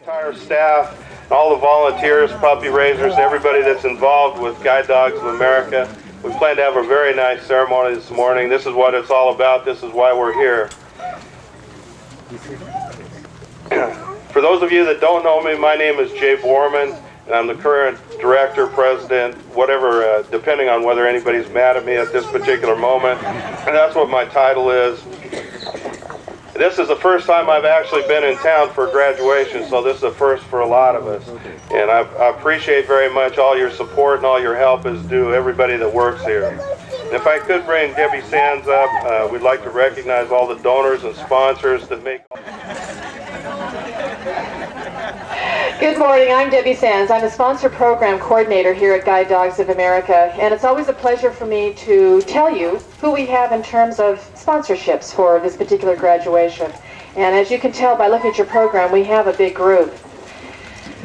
entire staff, and all the volunteers, puppy raisers, everybody that's involved with Guide Dogs of America. We plan to have a very nice ceremony this morning. This is what it's all about. This is why we're here. For those of you that don't know me, my name is Jo Wokeman, and I'm the current director, president, whatever, depending on whether anybody's mad at me at this particular moment. And that's what my title is. This is the first time I've actually been in town for graduation, so this is a first for a lot of us. And I appreciate very much all your support and all your help is due everybody that works here. And if I could bring Debbie Sands up, we'd like to recognize all the donors and sponsors that make... Good morning, I'm Debbie Sands. I'm a sponsor program coordinator here at Guide Dogs of America, and it's always a pleasure for me to tell you who we have in terms of sponsorships for this particular graduation. And as you can tell by looking at your program, we have a big group.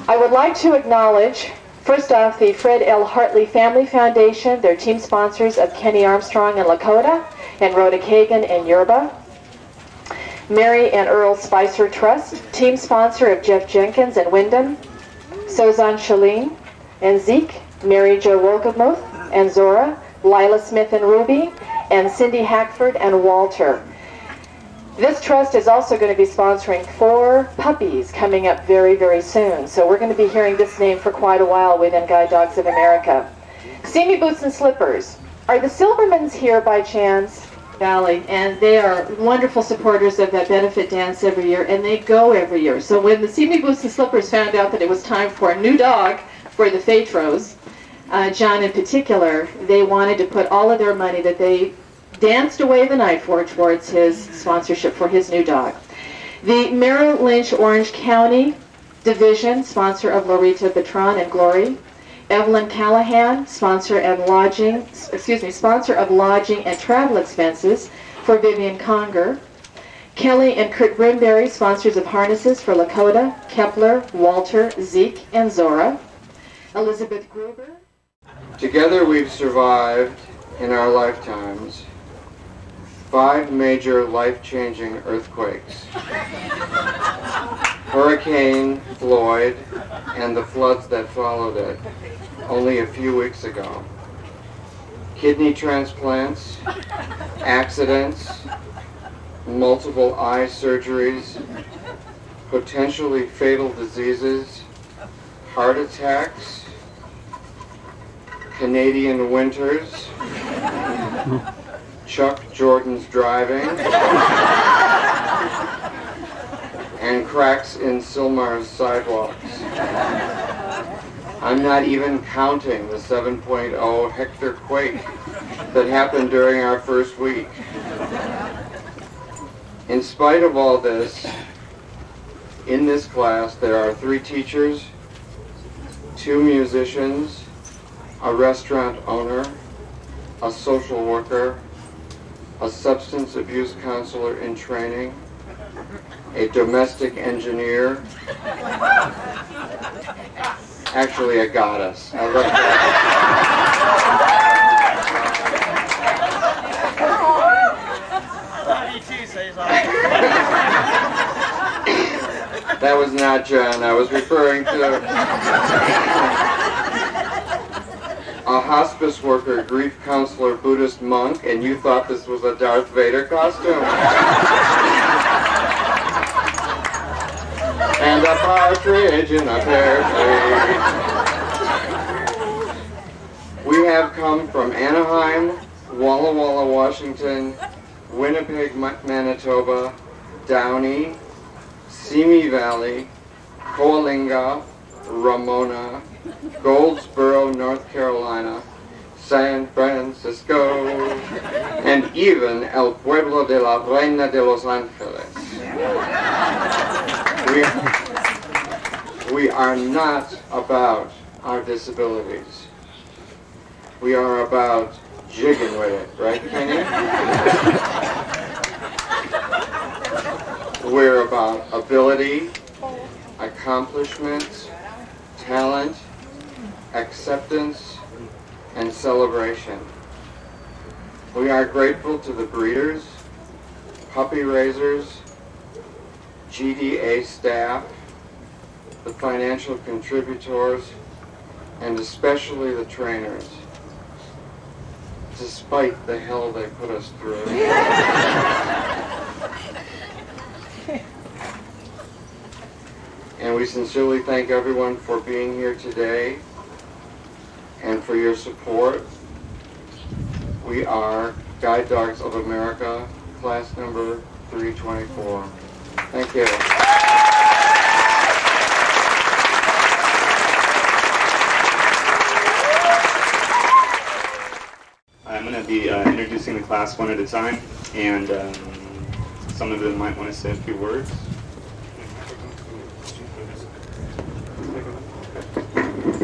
I would like to acknowledge, first off, the Fred L. Hartley Family Foundation. They're team sponsors of Kenneth Armstrong in Lakota and Rhoda Kagan in Yerba. Mary and Earl Spicer Trust, team sponsor of Jeff Jenkins and Wyndham, Suzanne Chalene and Zeke, Mary Jo Wokeman and Zora, Lila Smith and Ruby, and Cindy Hackford and Walter. This trust is also going to be sponsoring 4 puppies coming up very, very soon. So we're going to be hearing this name for quite a while within Guide Dogs of America. See Me Boots and Slippers. Are the Silvermans here by chance? Valley, and they are wonderful supporters of that benefit dance every year, and they go every year. So when the See Me Boots and Slippers found out that it was time for a new dog for the Feitros, John in particular, they wanted to put all of their money that they danced away the night for towards his sponsorship for his new dog. The Merrill Lynch Orange County Division, sponsor of Larita Patron and Glory. Evelyn Callahan, sponsor of lodging and travel expenses for Vivian Conger. Kelly and Kurt Brimberry, sponsors of harnesses for Lakota, Kepler, Walter, Zeke, and Zora. Elizabeth Gruber. Together we've survived in our lifetimes 5 major life-changing earthquakes, Hurricane Floyd, and the floods that followed it only a few weeks ago. Kidney transplants, accidents, multiple eye surgeries, potentially fatal diseases, heart attacks, Canadian winters, Chuck Jordan's driving, and cracks in Sylmar's sidewalks. I'm not even counting the 7.0 Hector quake that happened during our first week. In spite of all this, in this class there are 3 teachers, 2 musicians, a restaurant owner, a social worker, a substance abuse counselor in training, a domestic engineer, actually a goddess. I love that. That was not Jen. I was referring to a hospice worker, grief counselor, Buddhist monk, and you thought this was a Darth Vader costume. And a partridge in a pear tree. We have come from Anaheim, Walla Walla, Washington, Winnipeg, Manitoba, Downey, Simi Valley, Coalinga, Ramona, Goldsboro, North Carolina, San Francisco, and even El Pueblo de la Reina de Los Angeles. We are not about our disabilities. We are about jigging with it, right, Kenny? We're about ability, accomplishments, talent, acceptance, and celebration. We are grateful to the breeders, puppy raisers, GDA staff, the financial contributors, and especially the trainers, despite the hell they put us through. And we sincerely thank everyone for being here today and for your support. We are Guide Dogs of America, class number 324. Thank you. I'm going to be introducing the class one at a time, and some of them might want to say a few words.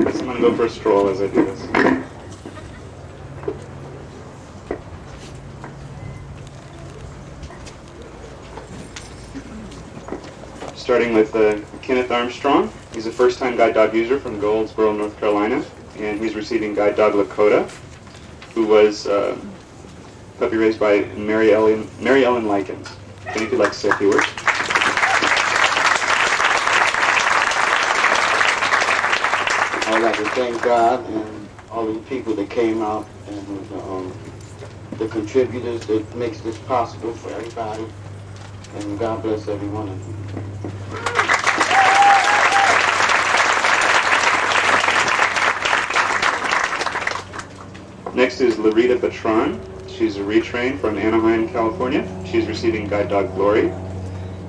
So I'm going to go for a stroll as I do this. Starting with Kenneth Armstrong. He's a first-time guide dog user from Goldsboro, North Carolina, and he's receiving Guide Dog Lakota, who was puppy raised by Mary Ellen Likens. If you'd like to say a few words. I'd like to thank God and all of the people that came out and the contributors that makes this possible for everybody. And God bless every one of you. Next is Larita Patron. She's a retrain from Anaheim, California. She's receiving Guide Dog Glory.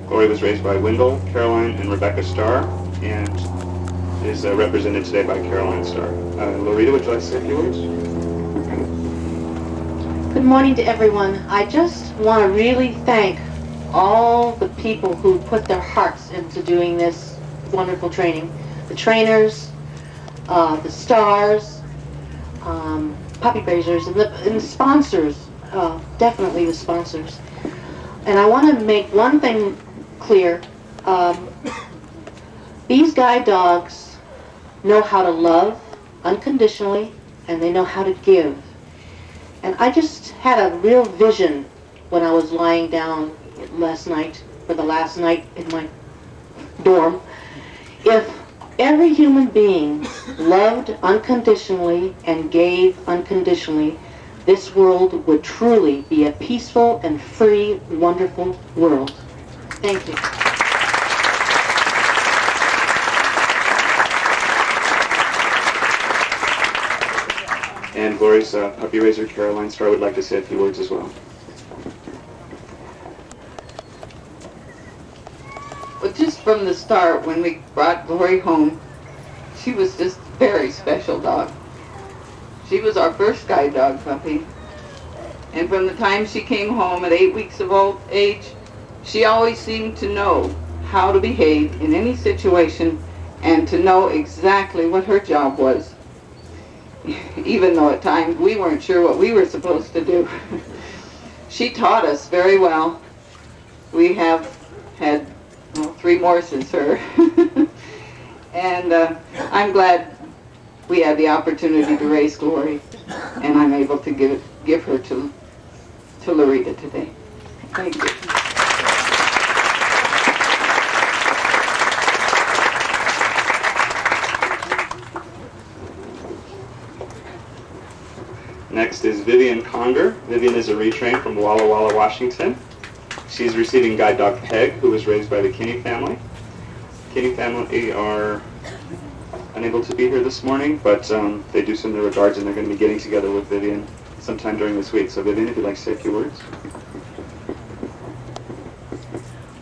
Glory was raised by Wendell, Caroline, and Rebecca Starr, and is represented today by Caroline Starr. Larita, would you like to say a few words? Good morning to everyone. I just want to really thank all the people who put their hearts into doing this wonderful training. The trainers, the stars, puppy raisers, and the sponsors, definitely the sponsors. And I want to make one thing clear. These guide dogs know how to love unconditionally, and they know how to give. And I just had a real vision when I was lying down last night, for the last night in my dorm. If every human being loved unconditionally and gave unconditionally, this world would truly be a peaceful and free, wonderful world. Thank you. And Glory's puppy raiser, Caroline Starr, would like to say a few words as well. Well, just from the start, when we brought Glory home, she was just a very special dog. She was our first guide dog puppy. And from the time she came home at 8 weeks of age, she always seemed to know how to behave in any situation and to know exactly what her job was. Even though at times we weren't sure what we were supposed to do. She taught us very well. We have had 3 more since her. And I'm glad we had the opportunity to raise Glory, and I'm able to give her to Larita today. Thank you. Next is Vivian Conger. Vivian is a retrain from Walla Walla, Washington. She's receiving Guide Dog Peg, who was raised by the Kinney family. Kinney family are unable to be here this morning, but they do send their regards, and they're going to be getting together with Vivian sometime during this week. So Vivian, if you'd like to say a few words.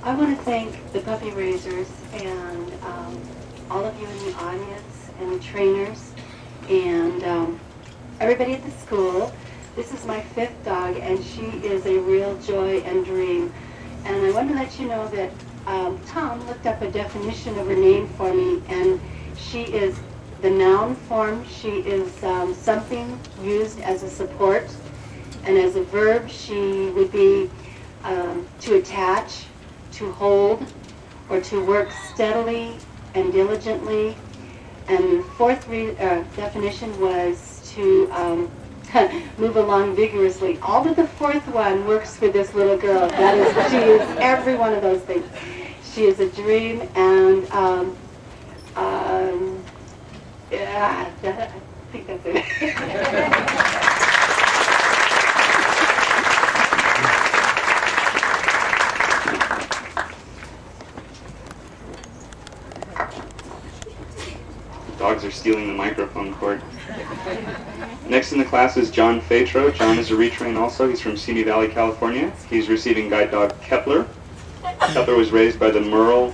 I want to thank the puppy raisers and all of you in the audience and the trainers and everybody at the school. This is my 5th dog, and she is a real joy and dream. And I want to let you know that Tom looked up a definition of her name for me, and she is the noun form. She is something used as a support, and as a verb she would be to attach, to hold, or to work steadily and diligently. And the 4th definition was to move along vigorously. All but the 4th one works for this little girl. That is, she is every one of those things. She is a dream, and Yeah, I think that's it. Dogs are stealing the microphone cord. Next in the class is John Feitro. John is a retrain also. He's from Simi Valley, California. He's receiving guide dog Kepler. Kepler was raised by the Merle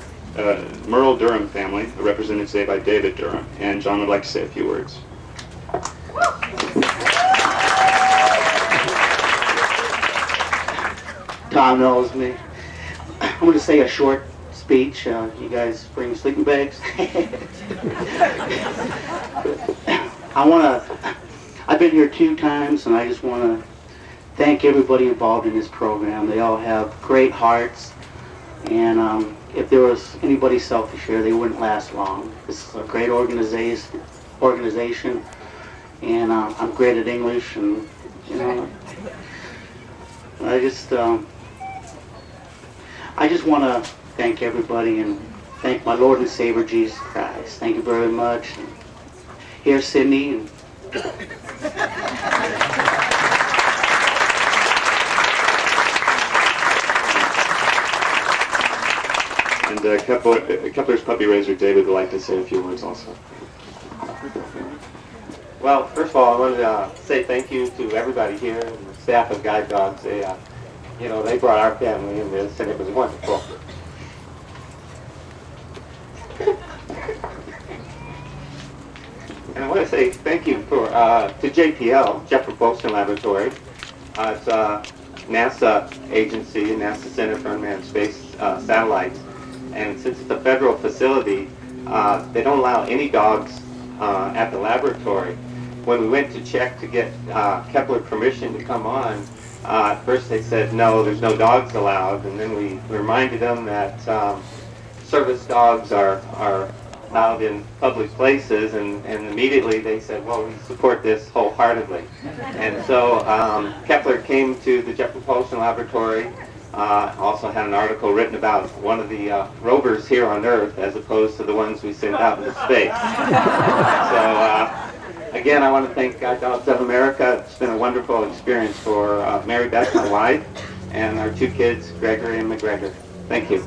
Durham family, represented today by David Durham. And John would like to say a few words. Tom knows me. I'm going to say a short speech. You guys bring sleeping bags? I've been here 2 times, and I just want to thank everybody involved in this program. They all have great hearts, and if there was anybody selfish here, they wouldn't last long. This is a great organization, and I'm great at English, and I just want to thank everybody and thank my Lord and Savior Jesus Christ. Thank you very much. Here's Sydney. And Kepler's puppy raiser David would like to say a few words also. Well, first of all, I wanted to say thank you to everybody here and the staff of Guide Dogs. They brought our family in this, and it was wonderful. And I want to say thank you to JPL, Jet Propulsion Laboratory. It's a NASA agency, NASA Center for Unmanned Space Satellites. And since it's a federal facility, they don't allow any dogs at the laboratory. When we went to check to get Kepler permission to come on, at first they said, no, there's no dogs allowed. And then we reminded them that service dogs are allowed in public places, and immediately they said, well, we support this wholeheartedly. And so Kepler came to the Jet Propulsion Laboratory, also had an article written about one of the rovers here on Earth as opposed to the ones we send out into space. So again, I want to thank Guide Dogs of America. It's been a wonderful experience for Mary Beth, my wife, and our 2 kids, Gregory and McGregor. Thank you.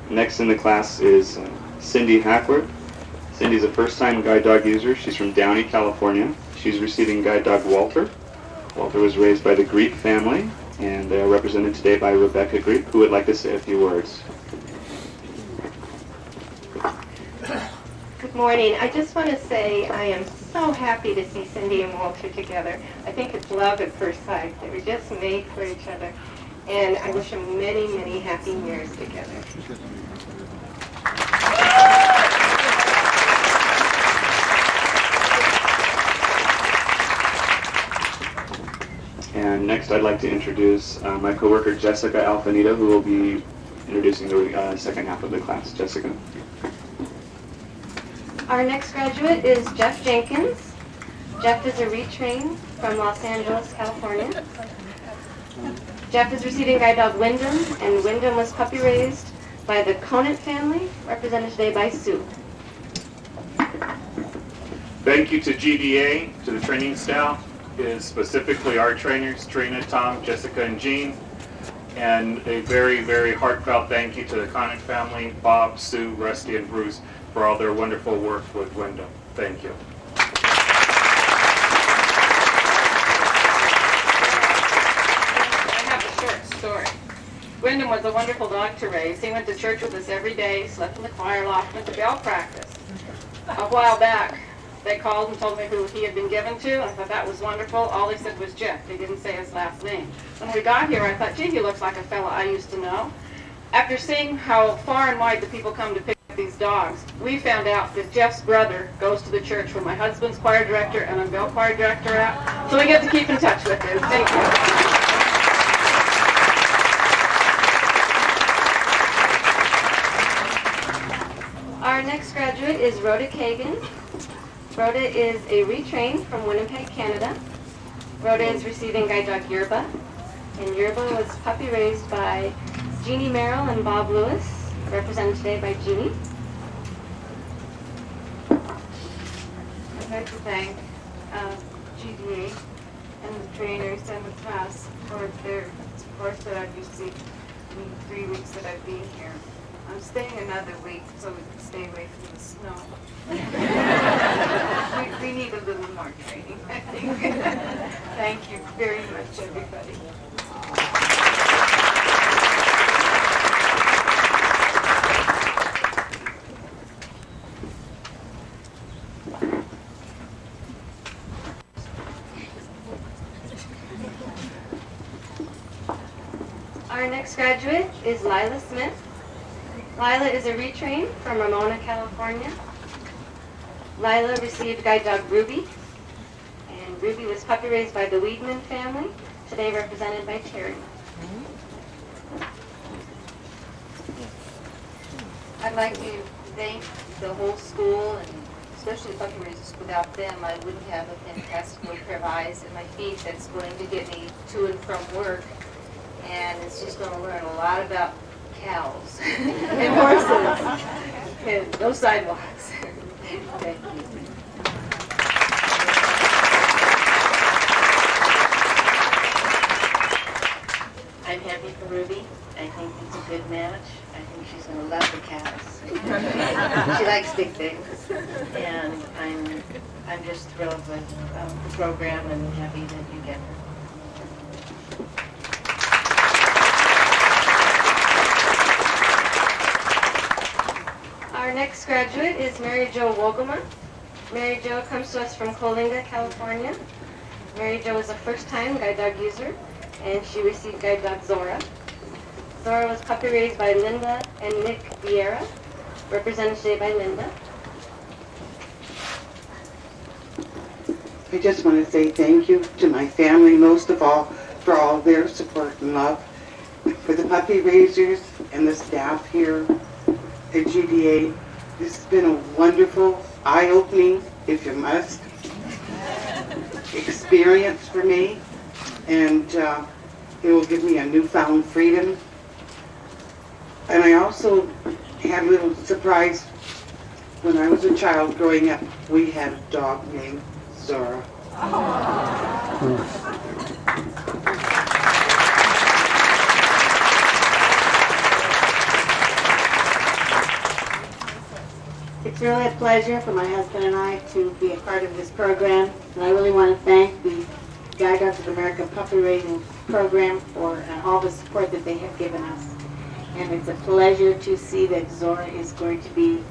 Next in the class is Cindy Hackler. Cindy's a first-time guide dog user. She's from Downey, California. She's receiving guide dog Walter. Walter was raised by the Greek family, and they are represented today by Rebecca Greek, who would like to say a few words. Good morning. I just want to say I am so happy to see Cindy and Walter together. I think it's love at first sight. They were just made for each other. And I wish them many, many happy years together. And next I'd like to introduce my coworker Jessica Alfonita, who will be introducing the second half of the class. Jessica. Our next graduate is Jeff Jenkins. Jeff is a retrain from Los Angeles, California. Jeff is receiving guide dog Wyndham, and Wyndham was puppy raised by the Conant family, represented today by Sue. Thank you to GDA, to the training staff, specifically our trainers, Trina, Tom, Jessica, and Jean. And a very, very heartfelt thank you to the Conant family, Bob, Sue, Rusty, and Bruce, for all their wonderful work with Wyndham. Thank you. Story. Wyndham was a wonderful dog to raise. He went to church with us every day, slept in the choir loft, went to bell practice. A while back, they called and told me who he had been given to. I thought that was wonderful. All they said was Jeff. They didn't say his last name. When we got here, I thought, gee, he looks like a fella I used to know. After seeing how far and wide the people come to pick up these dogs, we found out that Jeff's brother goes to the church where my husband's choir director and I'm bell choir director at. So we get to keep in touch with him. Thank you. Our next graduate is Rhoda Kagan. Rhoda is a retrain from Winnipeg, Canada. Rhoda is receiving guide dog Yerba, and Yerba was puppy raised by Jeannie Merrill and Bob Lewis, represented today by Jeannie. I'd like to thank GDA and the trainers and the class for their support that I've received in the 3 weeks that I've been here. I'm staying another week so we can stay away from the snow. we need a little more training, I think. Thank you very much, everybody. Our next graduate is Lila Smith. Lila is a retrain from Ramona, California. Lila received guide dog Ruby, and Ruby was puppy raised by the Weedman family, today represented by Terry. I'd like to thank the whole school, and especially the puppy raisers. Without them, I wouldn't have a fantastic little pair of eyes in my feet that's going to get me to and from work. And it's just going to learn a lot about cows and horses and no sidewalks. Thank you. I'm happy for Ruby. I think it's a good match. I think she's going to love the cows. She likes big things. And I'm just thrilled with the program and happy that you get her. Our next graduate is Mary Jo Wokeman. Mary Jo comes to us from Coalinga, California. Mary Jo is a first-time guide dog user, and she received guide dog Zora. Zora was puppy raised by Linda and Nick Vieira, represented today by Linda. I just want to say thank you to my family, most of all, for all their support and love, for the puppy raisers and the staff here at GDA. This has been a wonderful, eye-opening, if you must, experience for me, and it will give me a newfound freedom. And I also had a little surprise. When I was a child growing up, we had a dog named Zora. It's really a pleasure for my husband and I to be a part of this program, and I really want to thank the Guide Dogs of America Puppy Raising Program for all the support that they have given us. And it's a pleasure to see that Zora is going to be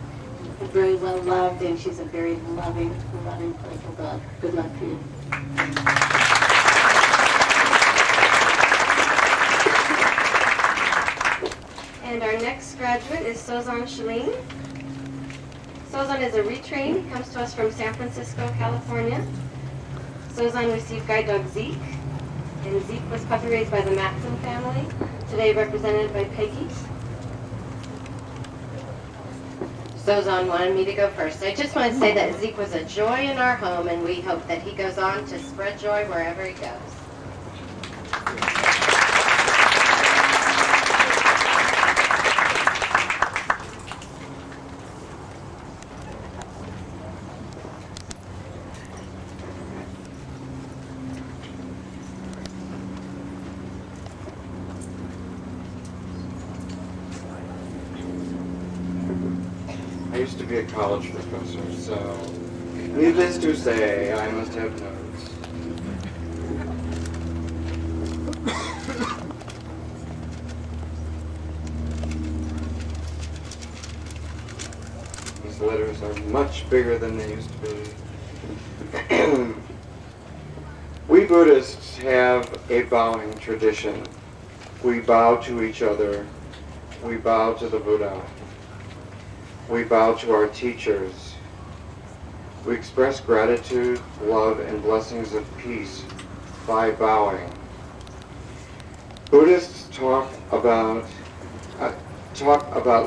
very well loved, and she's a very loving, playful dog. Good luck to you. And our next graduate is Suzanne Chalene. Suzanne is a retrain. He comes to us from San Francisco, California. Suzanne received guide dog Zeke, and Zeke was puppy raised by the Matson family, today represented by Peggy. Suzanne wanted me to go first. I just want to say that Zeke was a joy in our home, and we hope that he goes on to spread joy wherever he goes. I used to be a college professor, so needless to say, I must have notes. These letters are much bigger than they used to be. We Buddhists have a bowing tradition. We bow to each other. We bow to the Buddha. We bow to our teachers. We express gratitude, love, and blessings of peace by bowing. Buddhists talk about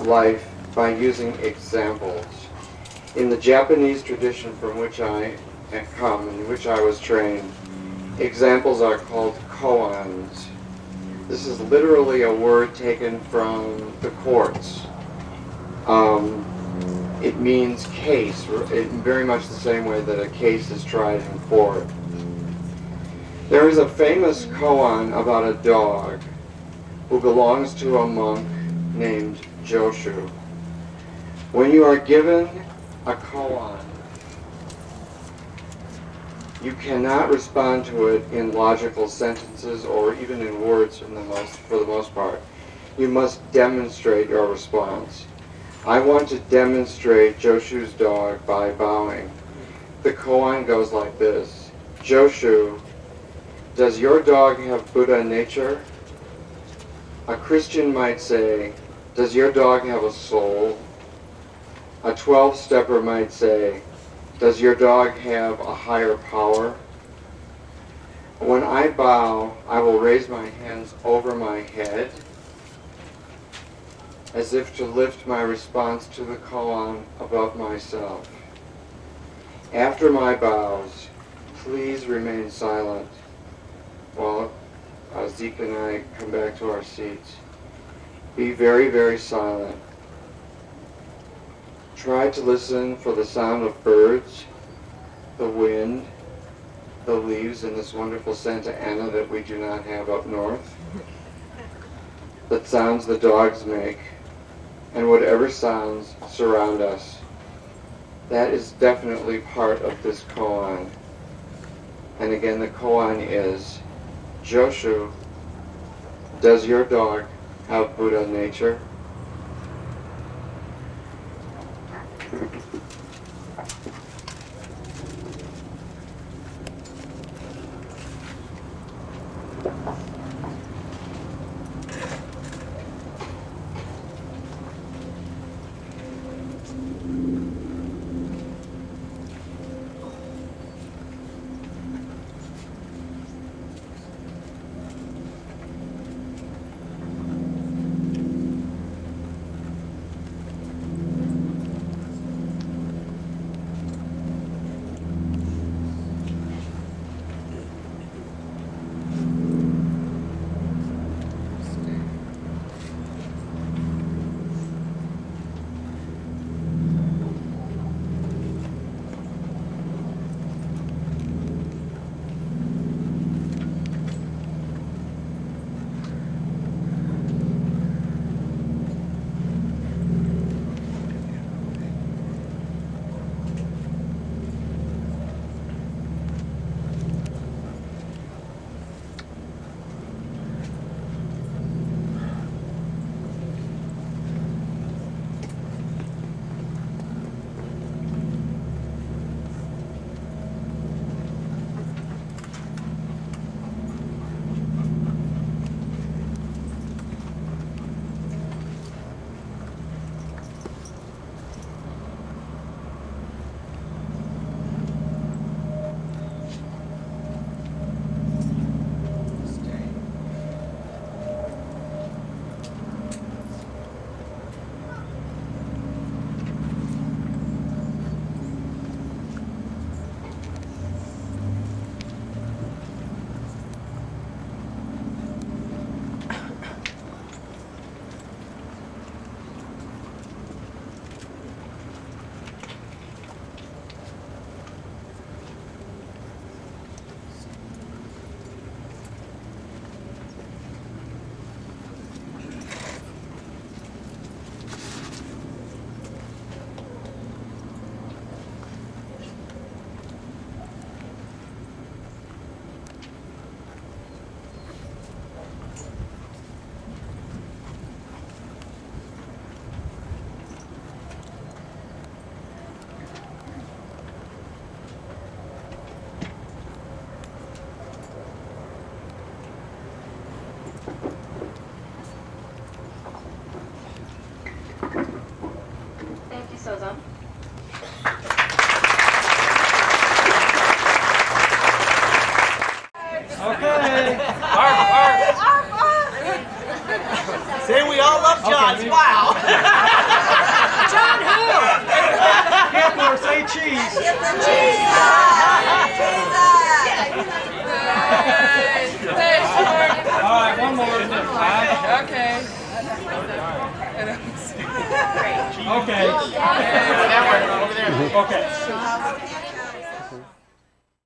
life by using examples. In the Japanese tradition from which I come, in which I was trained, examples are called koans. This is literally a word taken from the courts. It means case, in very much the same way that a case is tried in court. There is a famous koan about a dog who belongs to a monk named Joshu. When you are given a koan, you cannot respond to it in logical sentences or even in words for the most part. You must demonstrate your response. I want to demonstrate Joshu's dog by bowing. The koan goes like this. Joshu, does your dog have Buddha nature? A Christian might say, does your dog have a soul? A 12-stepper might say, does your dog have a higher power? When I bow, I will raise my hands over my head as if to lift my response to the koan above myself. After my bows, please remain silent while Zeke and I come back to our seats. Be very, very silent. Try to listen for the sound of birds, the wind, the leaves in this wonderful Santa Ana that we do not have up north, the sounds the dogs make, and whatever sounds surround us. That is definitely part of this koan. And again, the koan is, Joshu, does your dog have Buddha nature? Suzanne. Okay. See, we all love John. Wow. John who? Hackler, say cheese. Cheese. Okay. Okay. Okay.